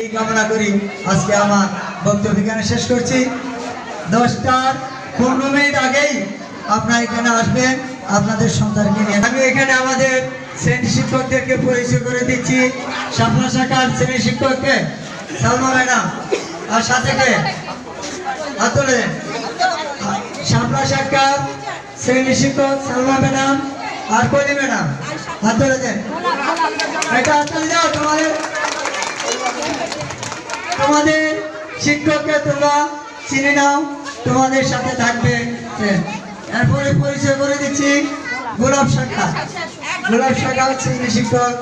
এই কামনা করি আজকে আমার বক্তব্য এখানে শেষ করছি। 10টার 15 মিনিট আগেই আপনারা এখানে আসবেন আপনাদের সন্তানকে নিয়ে। আমি এখানে আমাদের শ্রেণী শিক্ষকদেরকে পরিচয় করে দিচ্ছি। শাপলা শাখার শ্রেণী শিক্ষককে সালমা ম্যাডাম, আর সাথে কে হাত তুলে দেন। শাপলা শাখার শ্রেণী শিক্ষক সালমা ম্যাডাম আর কলি ম্যাডাম হাত তুলে দেন। এটা হাত তুলে দাও। তোমাদের শিক্ষককে তোমরা চিনে নাও, তোমাদের সাথে থাকবে। এরপরে পরিচয় করে দিচ্ছি গোলাপ শাখা শ্রেণী শিক্ষক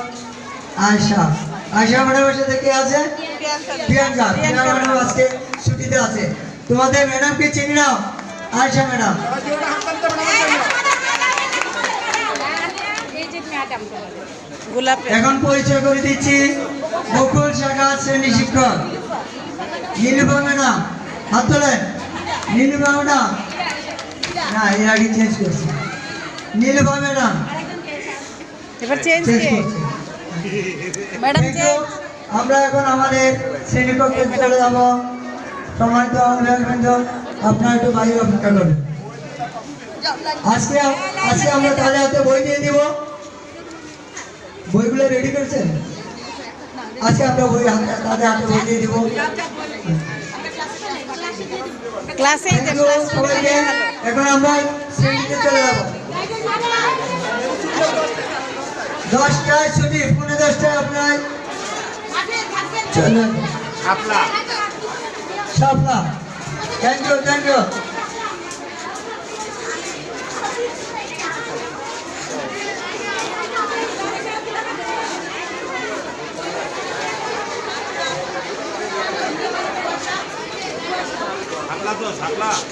আয়শা ম্যাডামের সাথে কে আছে? প্রিয়াঙ্কা ম্যাডাম আজকে ছুটিতে আছে। তোমাদের ম্যাডামকে চিনে নাও, আয়শা ম্যাডাম। এখন পরিচয় করে দিচ্ছি বকুল শাখা শ্রেণী শিক্ষক নীলুফা ম্যাডাম। হাত তোলেন। নীলুফা ম্যাডাম, না এর আগে চেঞ্জ করছি। নীলুফা ম্যাডাম এবার চেঞ্জ করছে ম্যাডাম। আমরা এখন আমাদের শ্রেণীকক্ষে চলে যাব। সম্মানিত অভিভাবকবৃন্দ, আপনারা একটু বাইরে অপেক্ষা করবেন। আজকে আমরা তাদের হাতে বই দিয়ে দিব। বইগুলো রেডি করেছেন? আজকে আমরা বই তাদের হাতে বই দিয়ে দিব। ক্লাসে এখন আমরা শ্রেণীতে চলে যাব। 10টায় ছুটি, 10:15 আপনার চলে শাপলা। Thank you.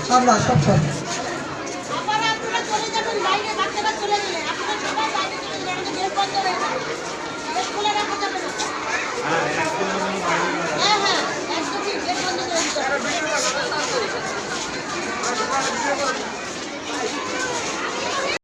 শাপলা সব আপনারা চলে যাবেন বাইরে, বাচ্চারা চলে গেলে আপনারা সবাই বাইরে চলে যাবেন।